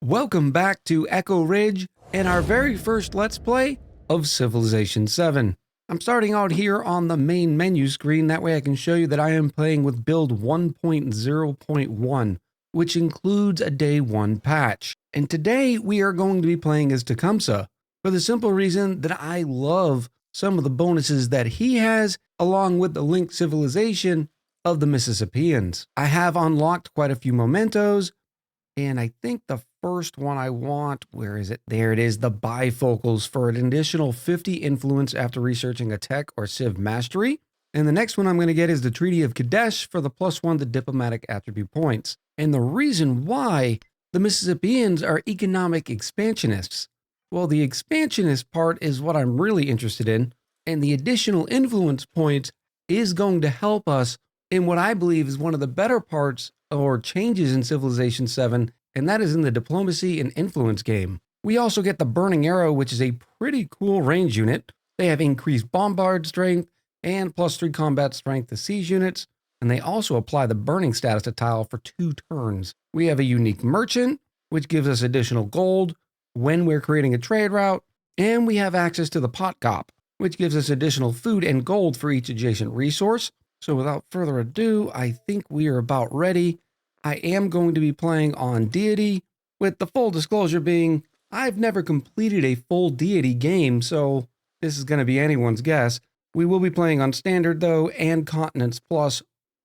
Welcome back to Echo Ridge and our very first Let's Play of Civilization VII. I'm starting out here on the main menu screen, that way I can show you that I am playing with build 1.0.1, which includes a day 1 patch. And today we are going to be playing as Tecumseh, for the simple reason that I love some of the bonuses that he has, along with the linked civilization of the Mississippians. I have unlocked quite a few mementos, and I think the first one I want, where is it? There it is, the bifocals for an additional 50 influence after researching a tech or civ mastery. And the next one I'm going to get is the Treaty of Kadesh for the +1 to diplomatic attribute points. And the reason why the Mississippians are economic expansionists, well, the expansionist part is what I'm really interested in, and the additional influence points is going to help us in what I believe is one of the better parts or changes in Civilization VII, and that is in the diplomacy and influence game. We also get the Burning Arrow, which is a pretty cool range unit. They have increased bombard strength and +3 combat strength to siege units, and they also apply the burning status to tile for 2 turns. We have a unique merchant, which gives us additional gold when we're creating a trade route, and we have access to the pot cop, which gives us additional food and gold for each adjacent resource. So without further ado, I think we are about ready. I am going to be playing on Deity, with the full disclosure being, I've never completed a full Deity game, so this is going to be anyone's guess. We will be playing on Standard though, and Continents Plus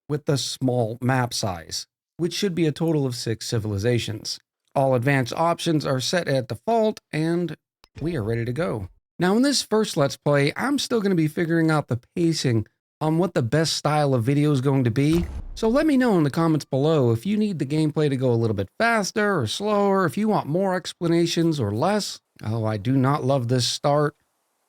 with the small map size, which should be a total of 6 civilizations. All advanced options are set at default, and we are ready to go. Now in this first Let's Play, I'm still going to be figuring out the pacing on what the best style of video is going to be. So let me know in the comments below if you need the gameplay to go a little bit faster or slower, if you want more explanations or less. Oh, I do not love this start.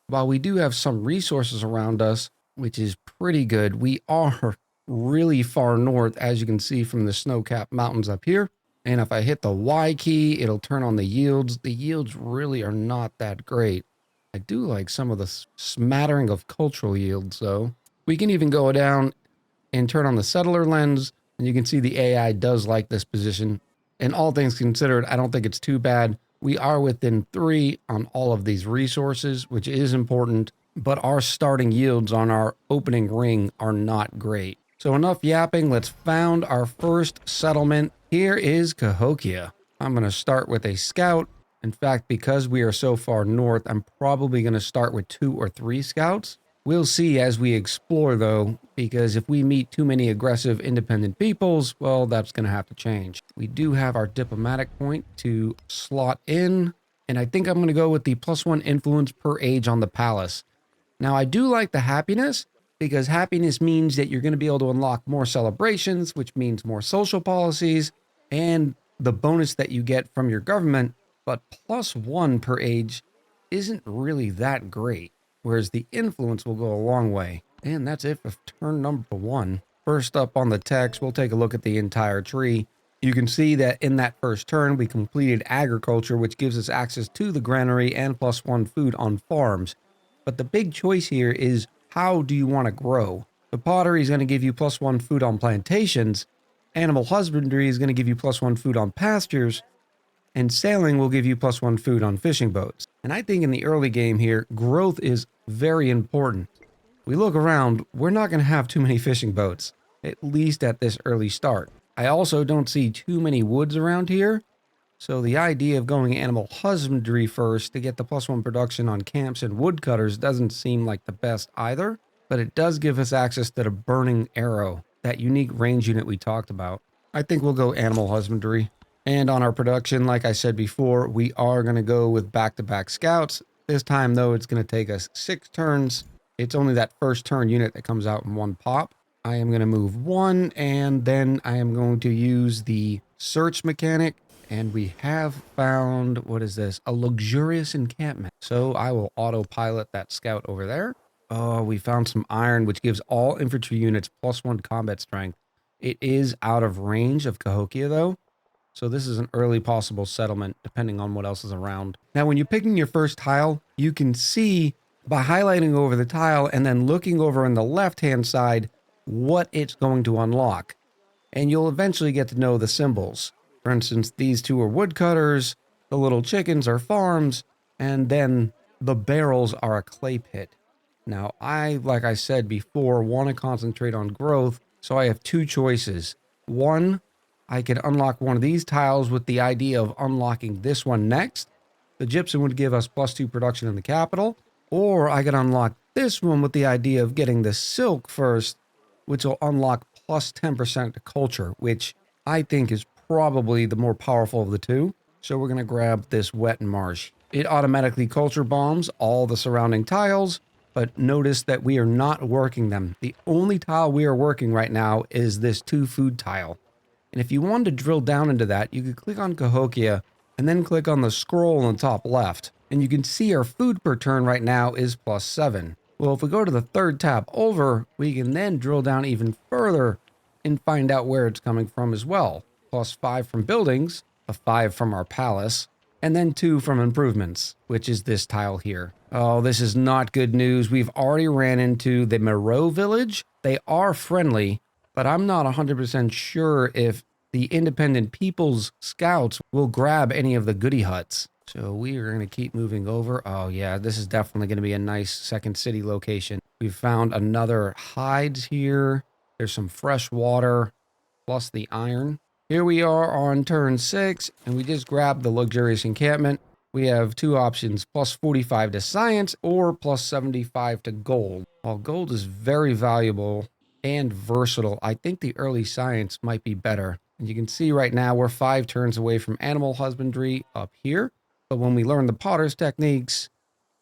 While we do have some resources around us, which is pretty good, we are really far north, as you can see from the snow-capped mountains up here. And if I hit the Y key, it'll turn on the yields. The yields really are not that great. I do like some of the smattering of cultural yields, though. We can even go down and turn on the settler lens, and you can see the AI does like this position. And all things considered, I don't think it's too bad. We are within 3 on all of these resources, which is important, but our starting yields on our opening ring are not great. So enough yapping, let's found our first settlement. Here is Cahokia. I'm going to start with a scout. In fact, because we are so far north, I'm probably going to start with 2 or 3 scouts. We'll see as we explore though, because if we meet too many aggressive independent peoples, well, that's going to have to change. We do have our diplomatic point to slot in, and I think I'm going to go with the +1 influence per age on the palace. Now I do like the happiness, because happiness means that you're going to be able to unlock more celebrations, which means more social policies, and the bonus that you get from your government, but +1 per age isn't really that great. Whereas the influence will go a long way. And that's it for turn number 1. First up on the text, we'll take a look at the entire tree. You can see that in that first turn, we completed agriculture, which gives us access to the granary and +1 food on farms. But the big choice here is, how do you want to grow? The pottery is going to give you +1 food on plantations. Animal husbandry is going to give you +1 food on pastures. And sailing will give you +1 food on fishing boats. And I think in the early game here, growth is very important. We look around, we're not going to have too many fishing boats, at least at this early start. I also don't see too many woods around here, so the idea of going animal husbandry first to get the +1 production on camps and woodcutters doesn't seem like the best either, but it does give us access to the Burning Arrow, that unique range unit we talked about. I think we'll go animal husbandry. And on our production, like I said before, we are going to go with back-to-back scouts. This time, though, it's going to take us 6 turns. It's only that first turn unit that comes out in 1 pop. I am going to move 1, and then I am going to use the search mechanic. And we have found, what is this? A luxurious encampment. So I will autopilot that scout over there. Oh, we found some iron, which gives all infantry units +1 combat strength. It is out of range of Cahokia, though. So this is an early possible settlement, depending on what else is around. Now, when you're picking your first tile, you can see by highlighting over the tile and then looking over on the left-hand side what it's going to unlock. And you'll eventually get to know the symbols. For instance, these two are woodcutters, the little chickens are farms, and then the barrels are a clay pit. Now, like I said before, want to concentrate on growth, so I have two choices. One, I could unlock one of these tiles with the idea of unlocking this one next. The gypsum would give us +2 production in the capital, or I could unlock this one with the idea of getting the silk first, which will unlock +10% to culture, which I think is probably the more powerful of the two. So we're going to grab this wet marsh. It automatically culture bombs all the surrounding tiles, but notice that we are not working them. The only tile we are working right now is this 2 food tile. And if you wanted to drill down into that, you could click on Cahokia and then click on the scroll on the top left. And you can see our food per turn right now is +7. Well, if we go to the third tab over, we can then drill down even further and find out where it's coming from as well. +5 from buildings, a 5 from our palace, and then 2 from improvements, which is this tile here. Oh, this is not good news. We've already ran into the Moreau village. They are friendly, but I'm not 100% sure if the independent people's scouts will grab any of the goody huts. So we are going to keep moving over. Oh yeah, this is definitely going to be a nice second city location. We've found another hides here. There's some fresh water, plus the iron. Here we are on turn 6, and we just grabbed the luxurious encampment. We have 2 options, +45 to science or +75 to gold. While gold is very valuable and versatile, I think the early science might be better. And you can see right now we're 5 turns away from animal husbandry up here. But when we learn the potter's techniques,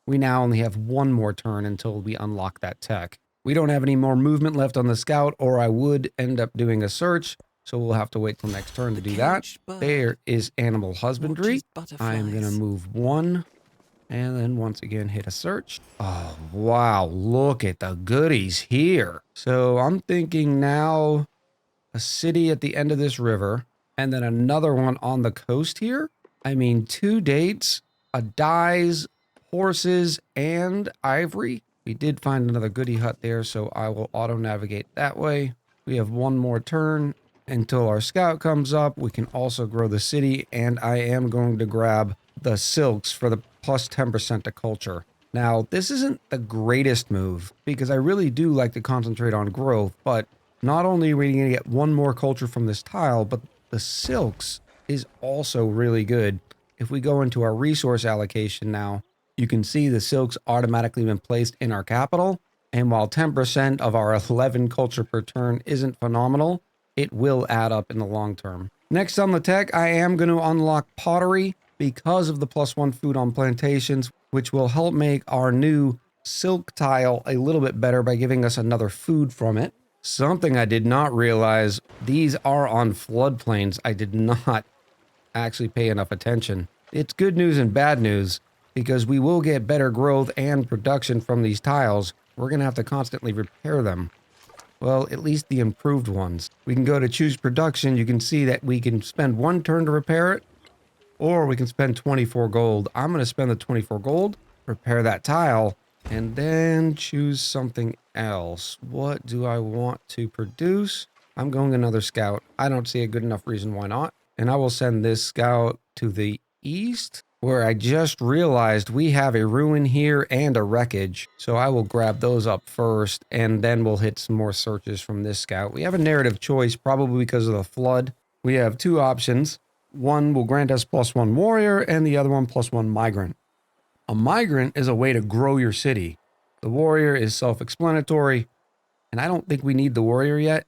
we now only have 1 more turn until we unlock that tech. We don't have any more movement left on the scout, or I would end up doing a search. So we'll have to wait till next turn to do that. There is animal husbandry. I'm going to move 1 and then once again hit a search. Oh, wow. Look at the goodies here. So I'm thinking now a city at the end of this river and then another one on the coast here. I mean, 2 dates, a dyes, horses, and ivory. We did find another goody hut there, so I will auto-navigate that way. We have 1 more turn until our scout comes up. We can also grow the city, and I am going to grab the silks for the +10% to culture. Now, this isn't the greatest move, because I really do like to concentrate on growth, but not only are we going to get 1 more culture from this tile, but the silks is also really good. If we go into our resource allocation now, you can see the silks automatically been placed in our capital. And while 10% of our 11 culture per turn isn't phenomenal, it will add up in the long term. Next on the tech, I am going to unlock pottery because of the +1 food on plantations, which will help make our new silk tile a little bit better by giving us another food from it. Something I did not realize, these are on floodplains. I did not actually pay enough attention. It's good news and bad news because we will get better growth and production from these tiles. We're going to have to constantly repair them. Well, at least the improved ones. We can go to choose production. You can see that we can spend 1 turn to repair it, or we can spend 24 gold. I'm going to spend the 24 gold, repair that tile, and then choose something else. What do I want to produce? I'm going another scout. I don't see a good enough reason why not. And I will send this scout to the east, where I just realized we have a ruin here and a wreckage. So I will grab those up first, and then we'll hit some more searches from this scout. We have a narrative choice, probably because of the flood. We have 2 options. One will grant us +1 warrior, and the other one +1 migrant. A migrant is a way to grow your city. The warrior is self-explanatory, and I don't think we need the warrior yet.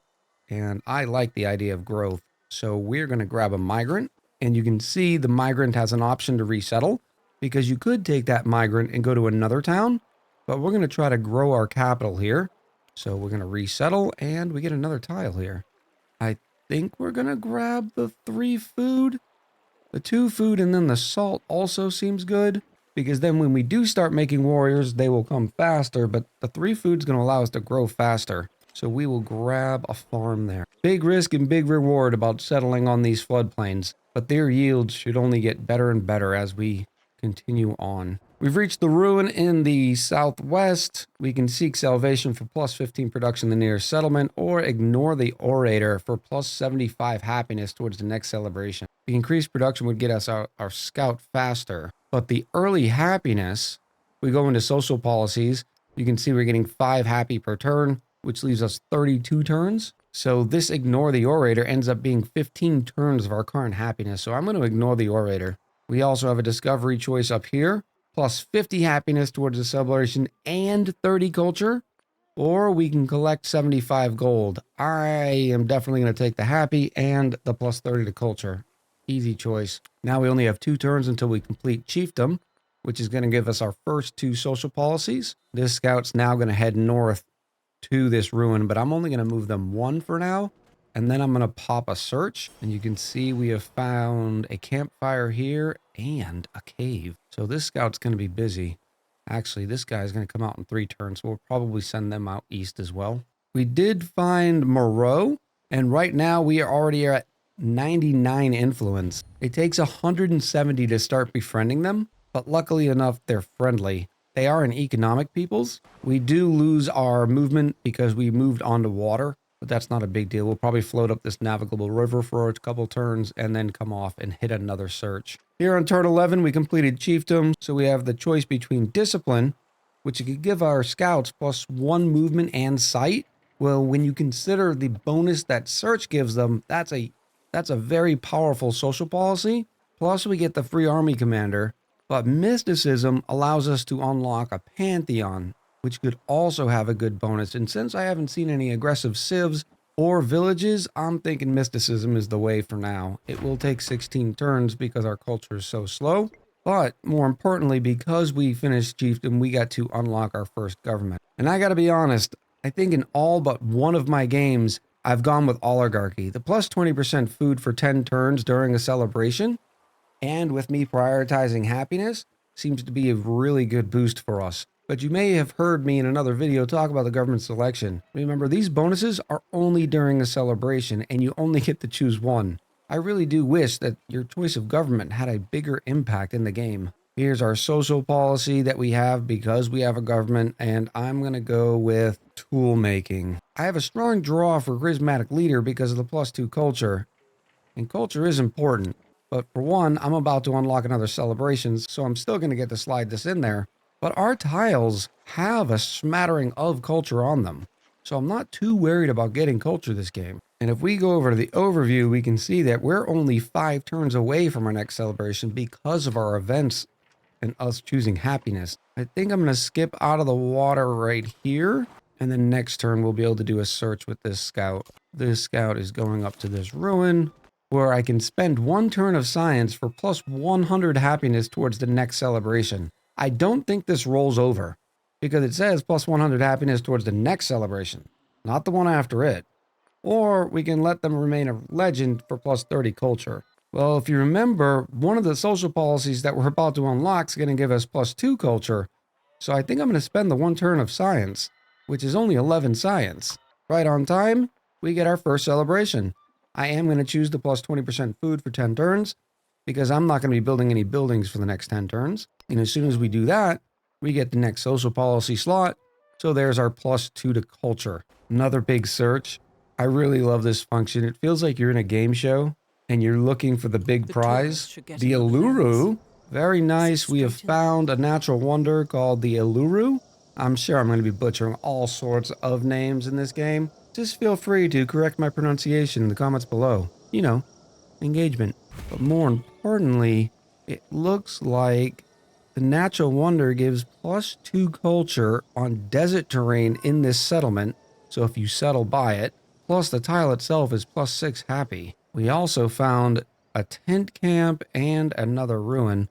And I like the idea of growth. So we're going to grab a migrant, and you can see the migrant has an option to resettle because you could take that migrant and go to another town, but we're going to try to grow our capital here. So we're going to resettle, and we get another tile here. I think we're going to grab the 3 food. The 2 food and then the salt also seems good because then when we do start making warriors, they will come faster, but the 3 food is going to allow us to grow faster. So we will grab a farm there. Big risk and big reward about settling on these floodplains, but their yields should only get better and better as we continue on. We've reached the ruin in the southwest. We can seek salvation for plus 15 production in the nearest settlement, or ignore the orator for plus 75 happiness towards the next celebration. The increased production would get us our scout faster, but the early happiness, we go into social policies. You can see we're getting 5 happy per turn, which leaves us 32 turns. So this ignore the orator ends up being 15 turns of our current happiness. So I'm going to ignore the orator. We also have a discovery choice up here, plus 50 happiness towards the celebration and 30 culture, or we can collect 75 gold. I am definitely going to take the happy and the plus 30 to culture. Easy choice. Now we only have 2 turns until we complete chiefdom, which is going to give us our first 2 social policies. This scout's now going to head north to this ruin, but I'm only going to move them 1 for now, and then I'm going to pop a search, and you can see we have found a campfire here and a cave. So this scout's going to be busy. Actually, this guy's going to come out in 3 turns, so we'll probably send them out east as well. We did find Moreau, and right now we are already at 99 influence. It takes 170 to start befriending them, but luckily enough, they're friendly. They are an economic peoples. We do lose our movement because we moved onto water, but that's not a big deal. We'll probably float up this navigable river for a couple turns and then come off and hit another search. Here on turn 11, we completed chiefdom, so we have the choice between discipline, which could give our scouts plus 1 movement and sight. Well, when you consider the bonus that search gives them, that's a very powerful social policy. Plus, we get the free army commander. But mysticism allows us to unlock a pantheon, which could also have a good bonus. And since I haven't seen any aggressive civs or villages, I'm thinking mysticism is the way for now. It will take 16 turns because our culture is so slow. But more importantly, because we finished chiefdom, we got to unlock our first government. And I gotta be honest, I think in all but one of my games, I've gone with oligarchy. The plus 20% food for 10 turns during a celebration, and with me prioritizing happiness, seems to be a really good boost for us. But you may have heard me in another video talk about the government selection. Remember, these bonuses are only during a celebration, and you only get to choose one. I really do wish that your choice of government had a bigger impact in the game. Here's our social policy that we have because we have a government, and I'm going to go with tool making. I have a strong draw for charismatic leader because of the plus 2 culture, and culture is important. But for one, I'm about to unlock another celebration, so I'm still going to get to slide this in there. But our tiles have a smattering of culture on them, so I'm not too worried about getting culture this game. And if we go over to the overview, we can see that we're only 5 turns away from our next celebration because of our events and us choosing happiness. I think I'm going to skip out of the water right here, and then next turn we'll be able to do a search with this scout. This scout is going up to this ruin, where I can spend 1 turn of science for plus 100 happiness towards the next celebration. I don't think this rolls over, because it says plus 100 happiness towards the next celebration, not the one after it. Or we can let them remain a legend for plus 30 culture. Well, if you remember, one of the social policies that we're about to unlock is going to give us plus 2 culture, so I think I'm going to spend the 1 turn of science, which is only 11 science. Right on time, we get our first celebration. I am going to choose the plus 20% food for 10 turns because I'm not going to be building any buildings for the next 10 turns. And as soon as we do that, we get the next social policy slot. So there's our plus 2 to culture. Another big search. I really love this function. It feels like you're in a game show and you're looking for the big prize. The Uluru. Very nice. We have found a natural wonder called the Uluru. I'm sure I'm going to be butchering all sorts of names in this game. Just feel free to correct my pronunciation in the comments below. You know, engagement. But more importantly, it looks like the natural wonder gives plus 2 culture on desert terrain in this settlement. So if you settle by it, plus the tile itself is plus 6 happy. We also found a tent camp and another ruin.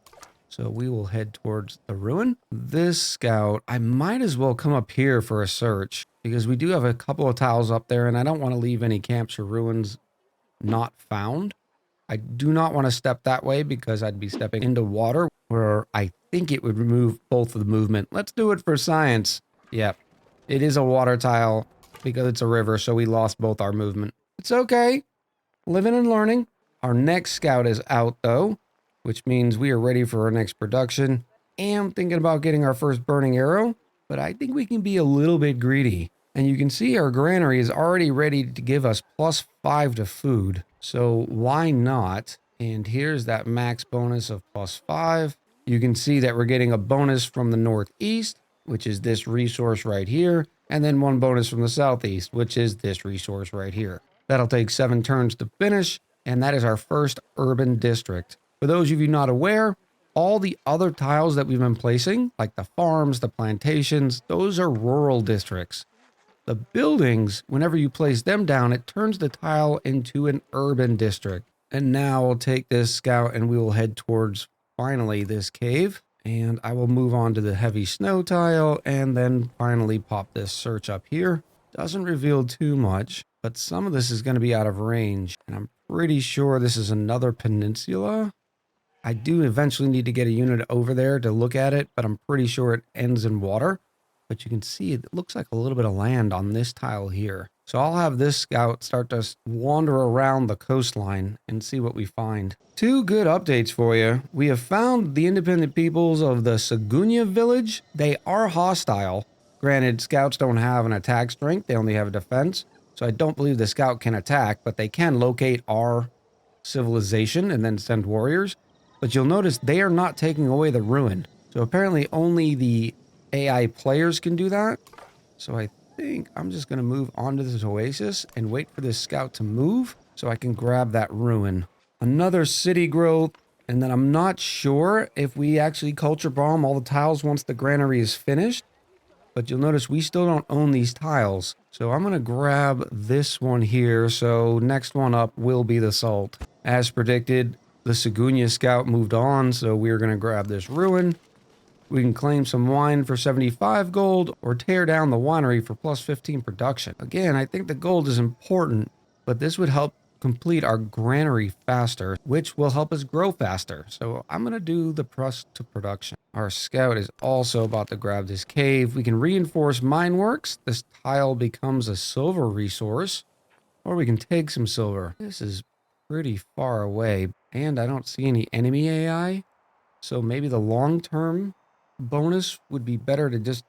So we will head towards the ruin. This scout, I might as well come up here for a search because we do have a couple of tiles up there and I don't want to leave any camps or ruins not found. I do not want to step that way because I'd be stepping into water where I think it would remove both of the movement. Let's do it for science. Yep, it is a water tile because it's a river, so we lost both our movement. It's okay. Living and learning. Our next scout is out though, which means we are ready for our next production. am thinking about getting our first burning arrow, but I think we can be a little bit greedy. And you can see our granary is already ready to give us +5 to food. So why not? And here's that max bonus of +5. You can see that we're getting a bonus from the northeast, which is this resource right here. And then one bonus from the southeast, which is this resource right here. That'll take 7 turns to finish. And that is our first urban district. For those of you not aware, all the other tiles that we've been placing, like the farms, the plantations, those are rural districts. The buildings, whenever you place them down, it turns the tile into an urban district. And now we'll take this scout and we will head towards, finally, this cave. And I will move on to the heavy snow tile and then finally pop this search up here. Doesn't reveal too much, but some of this is going to be out of range. And I'm pretty sure this is another peninsula. I do eventually need to get a unit over there to look at it, but I'm pretty sure it ends in water. But you can see it looks like a little bit of land on this tile here. So I'll have this scout start to wander around the coastline and see what we find. 2 good updates for you. We have found the independent peoples of the Sagunya village. They are hostile. Granted, scouts don't have an attack strength. They only have a defense. So I don't believe the scout can attack, but they can locate our civilization and then send warriors. But you'll notice they are not taking away the ruin. So apparently only the AI players can do that. So I think I'm just going to move onto this oasis and wait for this scout to move so I can grab that ruin. Another city growth. And then I'm not sure if we actually culture bomb all the tiles once the granary is finished. But you'll notice we still don't own these tiles. So I'm going to grab this one here. So next one up will be the salt. As predicted, the Sagunya scout moved on. So we're going to grab this ruin. We can claim some wine for 75 gold or tear down the winery for +15 production. Again, I think the gold is important, but this would help complete our granary faster, which will help us grow faster. So I'm going to do the press to production. Our scout is also about to grab this cave. We can reinforce mine works. This tile becomes a silver resource, or we can take some silver. This is pretty far away, and I don't see any enemy AI. So maybe the long-term bonus would be better to just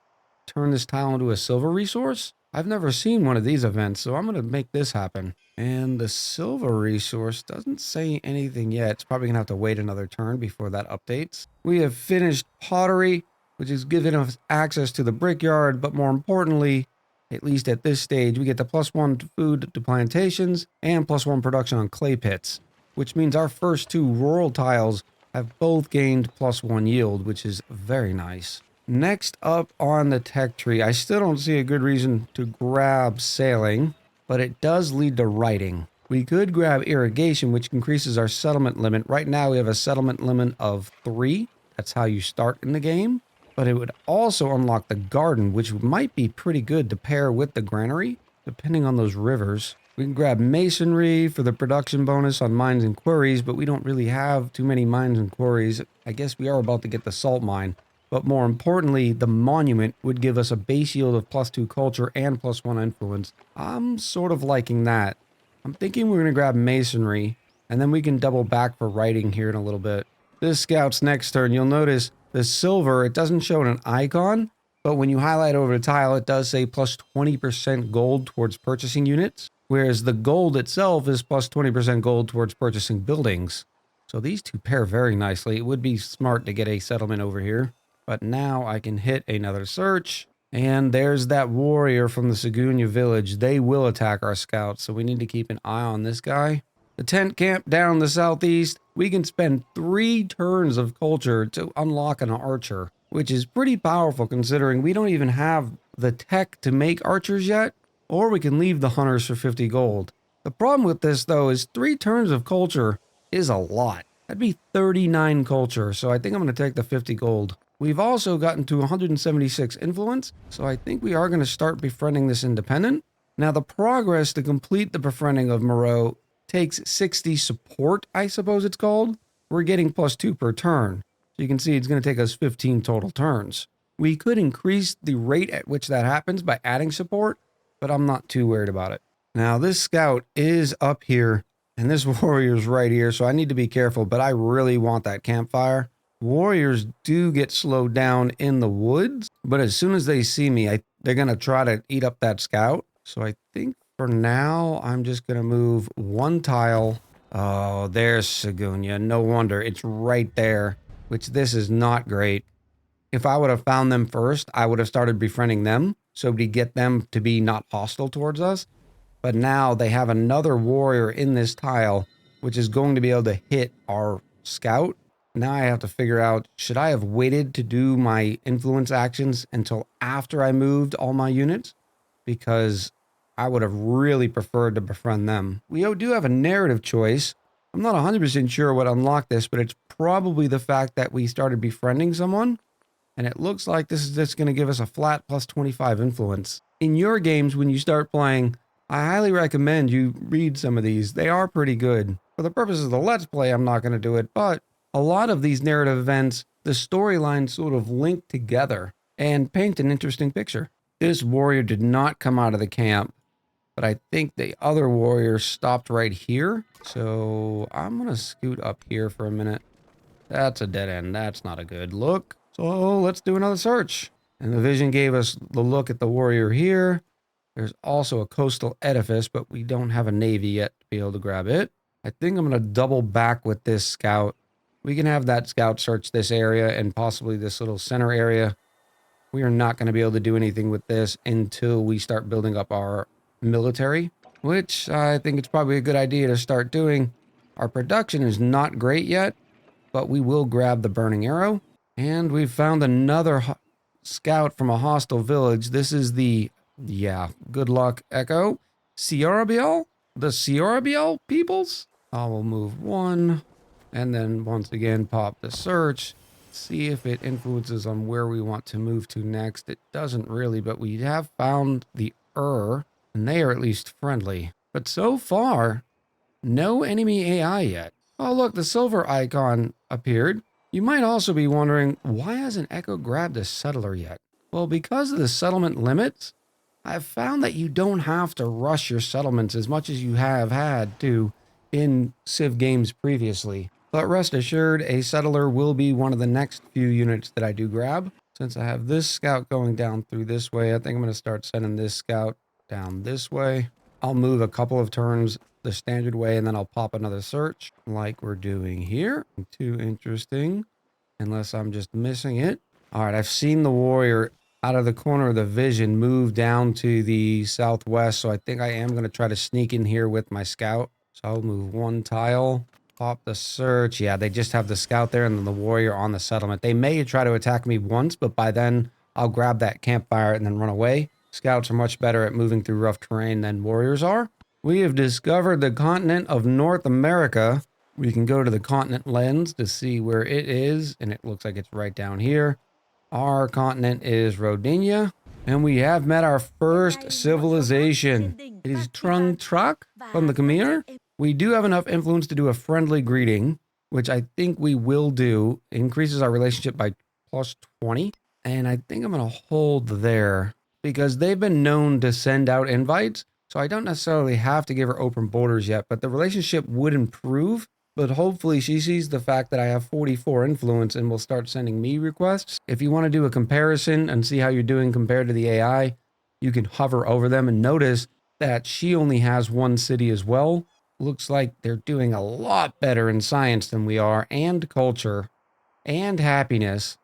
turn this tile into a silver resource. I've never seen one of these events, so I'm going to make this happen. And the silver resource doesn't say anything yet. It's probably going to have to wait another turn before that updates. We have finished pottery, which is giving us access to the brickyard, but more importantly, at least at this stage, we get the +1 to food to plantations and +1 production on clay pits, which means our first 2 rural tiles have both gained +1 yield, which is very nice. Next up on the tech tree, I still don't see a good reason to grab sailing, but it does lead to writing. We could grab irrigation, which increases our settlement limit. Right now we have a settlement limit of 3. That's how you start in the game. But it would also unlock the garden, which might be pretty good to pair with the granary, depending on those rivers. We can grab masonry for the production bonus on mines and quarries, but we don't really have too many mines and quarries. I guess we are about to get the salt mine. But more importantly, the monument would give us a base yield of +2 culture and +1 influence. I'm sort of liking that. I'm thinking we're going to grab masonry, and then we can double back for writing here in a little bit. This scout's next turn, you'll notice the silver, it doesn't show an icon, but when you highlight over the tile, it does say +20% gold towards purchasing units. Whereas the gold itself is +20% gold towards purchasing buildings. So these two pair very nicely. It would be smart to get a settlement over here. But now I can hit another search. And there's that warrior from the Sagunya village. They will attack our scouts, so we need to keep an eye on this guy. The tent camp down the southeast. We can spend 3 turns of culture to unlock an archer, which is pretty powerful considering we don't even have the tech to make archers yet. Or we can leave the hunters for 50 gold. The problem with this, though, is 3 turns of culture is a lot. That'd be 39 culture, so I think I'm going to take the 50 gold. We've also gotten to 176 influence, so I think we are going to start befriending this independent. Now, the progress to complete the befriending of Moreau takes 60 support, I suppose it's called. We're getting +2 per turn. So you can see it's going to take us 15 total turns. We could increase the rate at which that happens by adding support, but I'm not too worried about it. Now, this scout is up here, and this warrior's right here, so I need to be careful, but I really want that campfire. Warriors do get slowed down in the woods, but as soon as they see me, they're going to try to eat up that scout. So I think for now, I'm just going to move one tile. Oh, there's Segunia. No wonder. It's right there, which this is not great. If I would have found them first, I would have started befriending them so to get them to be not hostile towards us. But now they have another warrior in this tile, which is going to be able to hit our scout. Now I have to figure out, should I have waited to do my influence actions until after I moved all my units? Because I would have really preferred to befriend them. We do have a narrative choice. I'm not 100% sure what unlocked this, but it's probably the fact that we started befriending someone. And it looks like this is just going to give us a flat plus 25 influence. In your games, when you start playing, I highly recommend you read some of these. They are pretty good. For the purposes of the Let's Play, I'm not going to do it, but a lot of these narrative events, the storylines sort of link together and paint an interesting picture. This warrior did not come out of the camp, but I think the other warrior stopped right here. So I'm going to scoot up here for a minute. That's a dead end. That's not a good look. So let's do another search. And the vision gave us the look at the warrior here. There's also a coastal edifice, but we don't have a navy yet to be able to grab it. I think I'm going to double back with this scout. We can have that scout search this area and possibly this little center area. We are not going to be able to do anything with this until we start building up our military, which I think it's probably a good idea to start doing. Our production is not great yet, but we will grab the burning arrow. And we've found another scout from a hostile village. This is the, good luck, Echo. Ciarabiel? The Ciarabiel peoples? I will move one. And then once again, pop the search. See if it influences on where we want to move to next. It doesn't really, but we have found the and they are at least friendly. But so far, no enemy AI yet. Oh, look, the silver icon appeared. You might also be wondering, why hasn't Echo grabbed a settler yet? Well, because of the settlement limits, I've found that you don't have to rush your settlements as much as you have had to in Civ games previously. But rest assured, a settler will be one of the next few units that I do grab. Since I have this scout going down through this way, I think I'm going to start sending this scout down this way. I'll move a couple of turns the standard way, and then I'll pop another search like we're doing here. Too interesting, unless I'm just missing it. All right, I've seen the warrior out of the corner of the vision move down to the southwest, so I think I am going to try to sneak in here with my scout. So I'll move one tile. Pop the search. Yeah, they just have the scout there and then the warrior on the settlement. They may try to attack me once, but by then I'll grab that campfire and then run away. Scouts are much better at moving through rough terrain than warriors are. We have discovered the continent of North America. We can go to the continent lens to see where it is, and it looks like it's right down here. Our continent is Rodinia, and we have met our first civilization. It is Trung Truck from the Khmer. We do have enough influence to do a friendly greeting, which I think we will do. It increases our relationship by plus 20. And I think I'm going to hold there because they've been known to send out invites. So I don't necessarily have to give her open borders yet, but the relationship would improve. But hopefully she sees the fact that I have 44 influence and will start sending me requests. If you want to do a comparison and see how you're doing compared to the AI, you can hover over them and notice that she only has one city as well. Looks like they're doing a lot better in science than we are, and culture, and happiness.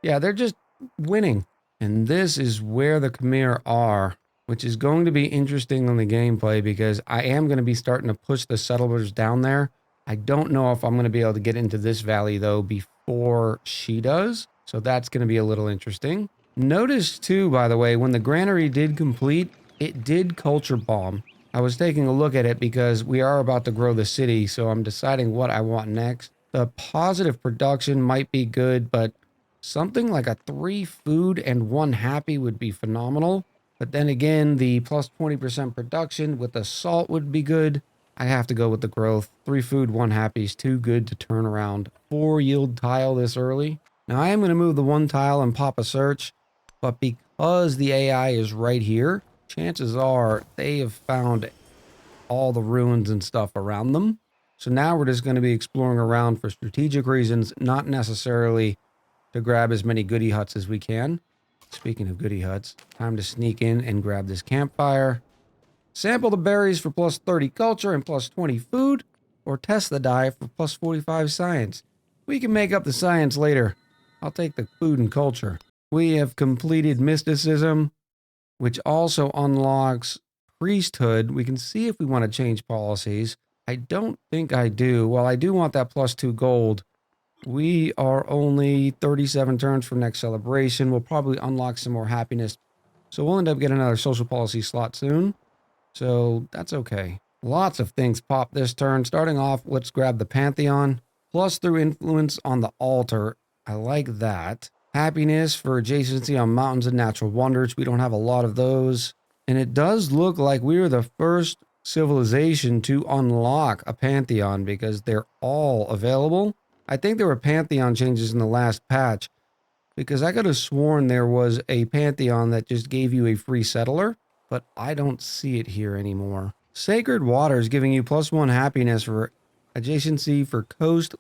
Yeah, they're just winning. And this is where the Khmer are, which is going to be interesting on the gameplay because I am going to be starting to push the settlers down there. I don't know if I'm going to be able to get into this valley, though, before she does. So that's going to be a little interesting. Notice, too, by the way, when the granary did complete, it did culture bomb. I was taking a look at it because we are about to grow the city, so I'm deciding what I want next. The positive production might be good, but something like a 3 food and 1 happy would be phenomenal. But then again, the plus 20% production with the salt would be good. I have to go with the growth. 3 food, 1 happy is too good to turn around. 4 yield tile this early. Now I am going to move the 1 tile and pop a search, but because the AI is right here, chances are they have found all the ruins and stuff around them. So now we're just going to be exploring around for strategic reasons, not necessarily to grab as many goodie huts as we can. Speaking of goodie huts, time to sneak in and grab this campfire. Sample the berries for plus 30 culture and plus 20 food, or test the dye for plus 45 science. We can make up the science later. I'll take the food and culture. We have completed mysticism, which also unlocks priesthood. We can see if we want to change policies. I don't think I do. Well, I do want that plus 2 gold. We are only 37 turns from next celebration. We'll probably unlock some more happiness. So we'll end up getting another social policy slot soon. So that's okay. Lots of things pop this turn. Starting off, let's grab the pantheon. Plus through influence on the altar. I like that. Happiness for adjacency on mountains and natural wonders. We don't have a lot of those. And it does look like we were the first civilization to unlock a pantheon because they're all available. I think there were pantheon changes in the last patch because I could have sworn there was a pantheon that just gave you a free settler, but I don't see it here anymore. Sacred Waters giving you plus 1 happiness for adjacency for coast,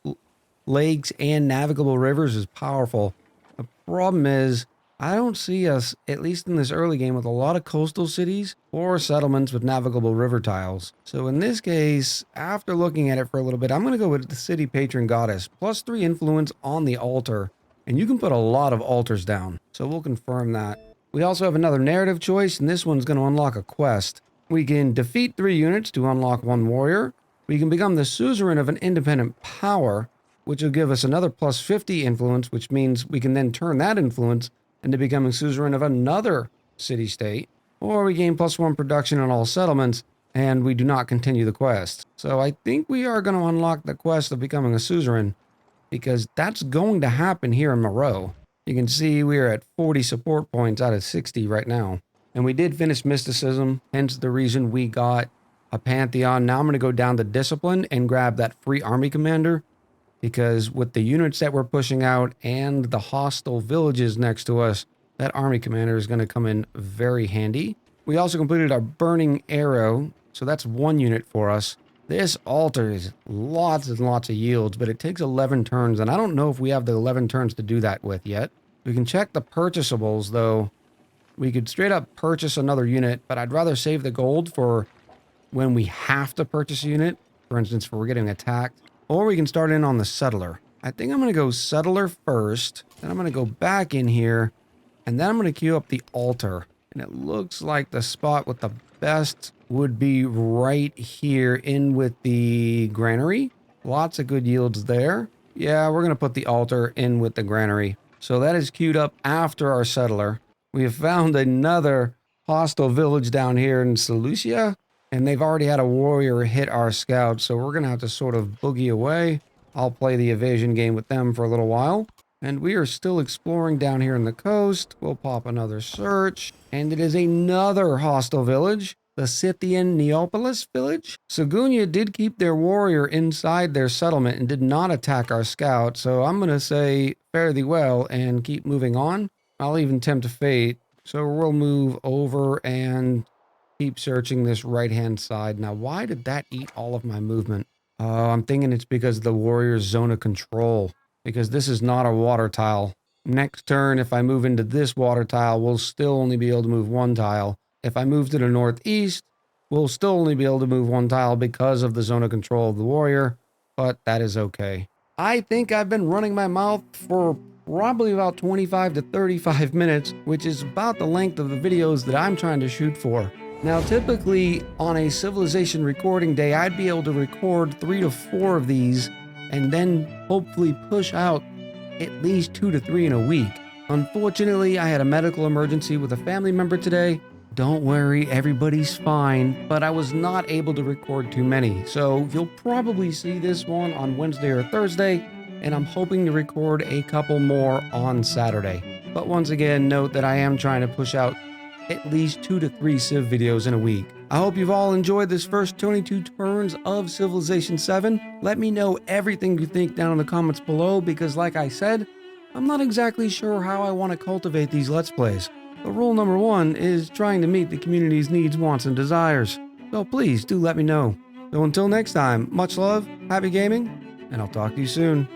lakes, and navigable rivers is powerful. The problem is, I don't see us, at least in this early game, with a lot of coastal cities or settlements with navigable river tiles. So in this case, after looking at it for a little bit, I'm going to go with the city patron goddess. Plus 3 influence on the altar. And you can put a lot of altars down. So we'll confirm that. We also have another narrative choice, and this one's going to unlock a quest. We can defeat 3 units to unlock 1 warrior. We can become the suzerain of an independent power, which will give us another plus 50 influence, which means we can then turn that influence into becoming suzerain of another city-state, or we gain plus 1 production on all settlements, and we do not continue the quest. So I think we are going to unlock the quest of becoming a suzerain, because that's going to happen here in Moreau. You can see we are at 40 support points out of 60 right now. And we did finish mysticism, hence the reason we got a pantheon. Now I'm going to go down to discipline and grab that free army commander, because with the units that we're pushing out and the hostile villages next to us, that army commander is going to come in very handy. We also completed our burning arrow, so that's 1 unit for us. This altar is lots and lots of yields, but it takes 11 turns, and I don't know if we have the 11 turns to do that with yet. We can check the purchasables, though. We could straight up purchase another unit, but I'd rather save the gold for when we have to purchase a unit. For instance, if we're getting attacked. Or we can start in on the settler. I think I'm going to go settler first. Then I'm going to go back in here. And then I'm going to queue up the altar. And it looks like the spot with the best would be right here in with the granary. Lots of good yields there. Yeah, we're going to put the altar in with the granary. So that is queued up after our settler. We have found another hostile village down here in Seleucia. And they've already had a warrior hit our scout, so we're going to have to sort of boogie away. I'll play the evasion game with them for a little while. And we are still exploring down here in the coast. We'll pop another search. And it is another hostile village, the Scythian Neapolis village. Sagunia did keep their warrior inside their settlement and did not attack our scout, so I'm going to say fare thee well and keep moving on. I'll even tempt fate. So we'll move over and keep searching this right-hand side. Now, why did that eat all of my movement? I'm thinking it's because of the warrior's zone of control. Because this is not a water tile. Next turn, if I move into this water tile, we'll still only be able to move 1 tile. If I move to the northeast, we'll still only be able to move 1 tile because of the zone of control of the warrior. But that is okay. I think I've been running my mouth for probably about 25 to 35 minutes, which is about the length of the videos that I'm trying to shoot for. Now, typically on a civilization recording day, I'd be able to record 3 to 4 of these and then hopefully push out at least 2 to 3 in a week. Unfortunately, I had a medical emergency with a family member today. Don't worry, everybody's fine, but I was not able to record too many. So you'll probably see this one on Wednesday or Thursday, and I'm hoping to record a couple more on Saturday. But once again, note that I am trying to push out at least 2 to 3 Civ videos in a week. I hope you've all enjoyed this first 22 turns of Civilization 7. Let me know everything you think down in the comments below, because like I said, I'm not exactly sure how I want to cultivate these Let's Plays. But rule number 1 is trying to meet the community's needs, wants, and desires. So please do let me know. So until next time, much love, happy gaming, and I'll talk to you soon.